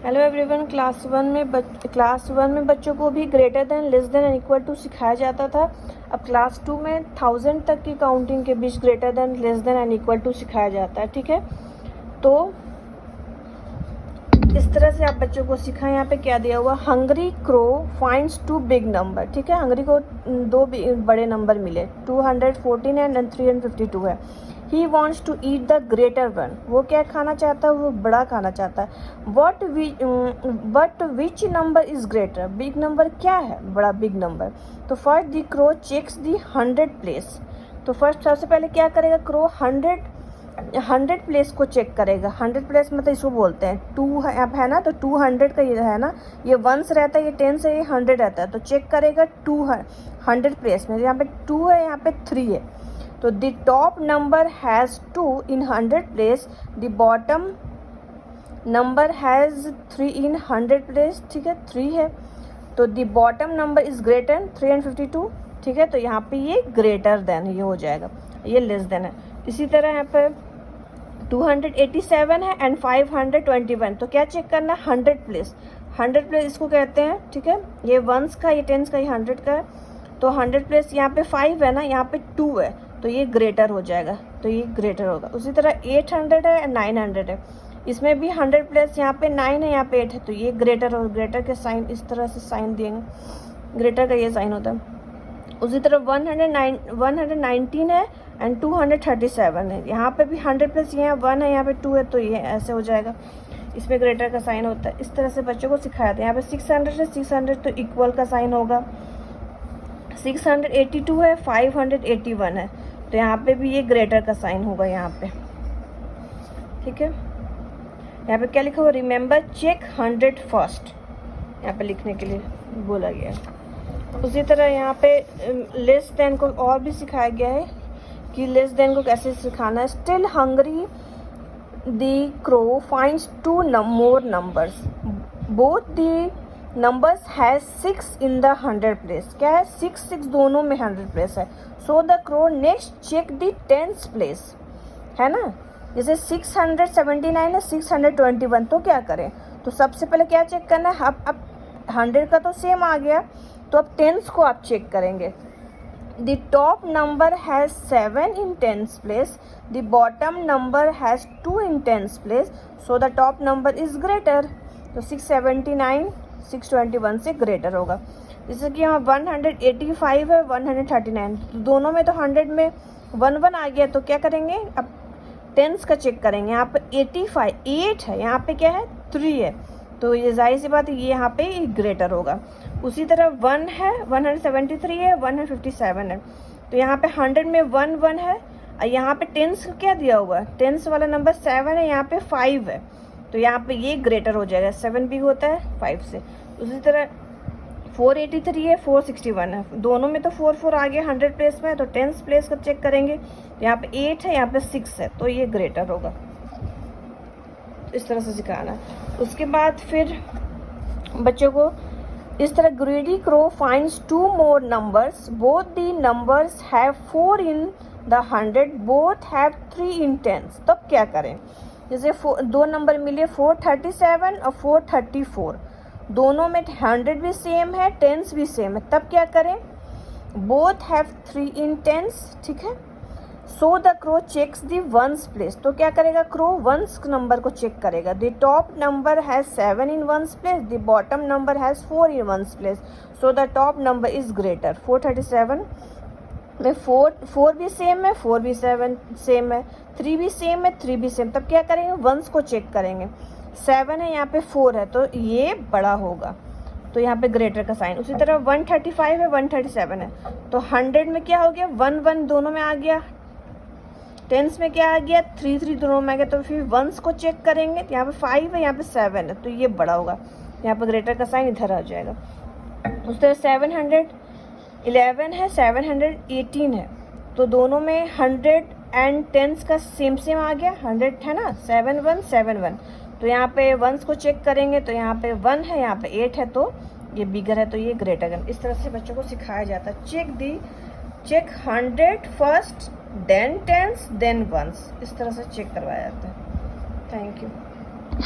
Hello everyone. Class one में बच्चों को भी greater than, less than and equal to सिखाया जाता था। अब क्लास 2 में 1000 तक की काउंटिंग के बीच greater than, less than and equal to सिखाया जाता है। ठीक है, तो इस तरह से आप बच्चों को सिखाएं। यहाँ पे क्या दिया हुआ, hungry crow finds 2 big number. ठीक है, हंग्री को 2 बड़े नंबर मिले, 214 एंड 352 है। He wants to eat the greater one, वो क्या खाना चाहता है, वो बड़ा खाना चाहता है। But which number is greater, big number क्या है, बड़ा बिग नंबर। तो first the crow checks the 100 place. तो फर्स्ट सबसे पहले क्या करेगा, क्रो 100 प्लेस को चेक करेगा। 100 प्लेस मतलब इसको बोलते हैं 2 है ना, तो 200 का ये है ना, ये 1 रहता है, ये 10 से, ये 100 रहता है। तो चेक करेगा 200 प्लेस में, यहाँ पे 2 है, यहाँ पे 3 है। तो the top number has 2 in 100 place, the bottom number has 3 in 100 place. ठीक है, 3 है, तो the bottom number is greater 352। ठीक है, तो यहाँ पे ये ग्रेटर देन ये हो जाएगा, ये लेस देन है। इसी तरह यहाँ पर 287 है एंड 521। तो क्या चेक करना है, 100 प्लेस। 100 प्लेस इसको कहते हैं। ठीक है, ये 1s का, ये 10s का, ये 100 का है। तो 100 प्लेस यहाँ पे 5 है ना, यहाँ पे 2 है, तो ये ग्रेटर हो जाएगा, तो ये ग्रेटर होगा। उसी तरह 800 है एंड 900 है, इसमें भी 100 प्लेस यहाँ पे 9 है, यहाँ पे 8 है, तो ये ग्रेटर हो। ग्रेटर के साइन इस तरह से साइन देंगे, ग्रेटर का ये साइन होता है। उसी तरह 119 है एंड 237 है, यहाँ पे भी 100 प्लस ये 1 है, यहाँ पे 2 है, तो ये ऐसे हो जाएगा, इसमें ग्रेटर का साइन होता है। इस तरह से बच्चों को सिखाया था। यहाँ पे 600 है, 600 तो इक्वल का साइन होगा। 682 है, 581 है, तो यहाँ पे भी ये ग्रेटर का साइन होगा यहाँ पे। ठीक है, यहाँ पे क्या लिखा हुआ, रिमेंबर चेक 100 फर्स्ट, यहाँ पे लिखने के लिए बोला गया है। उसी तरह यहाँ पे लेस देन को और भी सिखाया गया है कि लेस देन को कैसे सिखाना है। Still hungry the crow finds 2 more numbers, both the numbers has 6 in the 100 place। क्या है, 6 दोनों में 100 प्लेस है। So the crow next check the 10th place, है ना, जैसे 679 है, 621, तो क्या करें, तो सबसे पहले क्या चेक करना है, अब 100 का तो सेम आ गया, तो अब 10th को आप चेक करेंगे। The top number has 7 in 10th place, the bottom number has 2 in 10th place, so the top number is greater. तो 679 621 से ग्रेटर होगा। जैसे कि यहाँ 185 है, 139, दोनों में तो 100 में 1 आ गया, तो क्या करेंगे, अब 10th का चेक करेंगे। यहाँ पे 85 8 है, यहाँ पे क्या है 3 है, तो ये जाहिर सी बात है, ये यहाँ पे ग्रेटर होगा। उसी तरह 1 है, 173 है, 157 है, तो यहाँ पे 100 में 1 है, और यहाँ पे 10th क्या दिया हुआ है, 10th वाला नंबर 7 है, यहाँ पे 5 है, तो यहाँ पे ये ग्रेटर हो जाएगा। 7 भी होता है 5 से। उसी तरह 483 है, 461 है, दोनों में तो 4 आ गया 100 प्लेस में, तो 10th प्लेस का चेक करेंगे, यहाँ पे 8 है, यहाँ पे 6 है, तो ये ग्रेटर होगा। इस तरह से सिखाना है। उसके बाद फिर बच्चों को इस तरह greedy crow finds 2 more numbers, both the numbers have 4 in the 100, both have 3 in 10th। तब क्या करें, जैसे 2 नंबर मिले 437 और 434, दोनों में 100 भी सेम है, 10th भी सेम है, तब क्या करें, बोथ हैव 3 in 10th। ठीक है, so the crow checks the 1st place, तो क्या करेगा, क्रो 1st नंबर को चेक करेगा। The top number has 7 in 1st place, the bottom number has 4 in 1st place, so the top number is greater. 437 में 4 भी same है, 4 भी same है, 3 भी सेम है, 3 भी सेम, तब क्या करेंगे, 1s को चेक करेंगे। 7 है, यहाँ पे 4 है, तो ये बड़ा होगा, तो यहाँ पे ग्रेटर का साइन। उसी तरह 135 है, 137 है, तो 100 में क्या हो गया, 1 दोनों में आ गया, 10th में क्या आ गया, 3 दोनों में आ गया, तो फिर 1s को चेक करेंगे, तो यहाँ पे 5 है, यहाँ पे 7 है, तो ये बड़ा होगा, यहाँ पे ग्रेटर का साइन इधर आ जाएगा। उस तरह 711 है, 718 है, तो दोनों में 100 एंड 10th का सेम आ गया, 100 है ना, 7171, तो यहाँ पे 1s को चेक करेंगे, तो यहाँ पे 1 है, यहाँ पे 8 है, तो ये बिगर है, तो ये ग्रेटर है। इस तरह से बच्चों को सिखाया जाता है। Check 100 first, then 10th, then 1s, इस तरह से चेक करवाया जाता है। Thank you.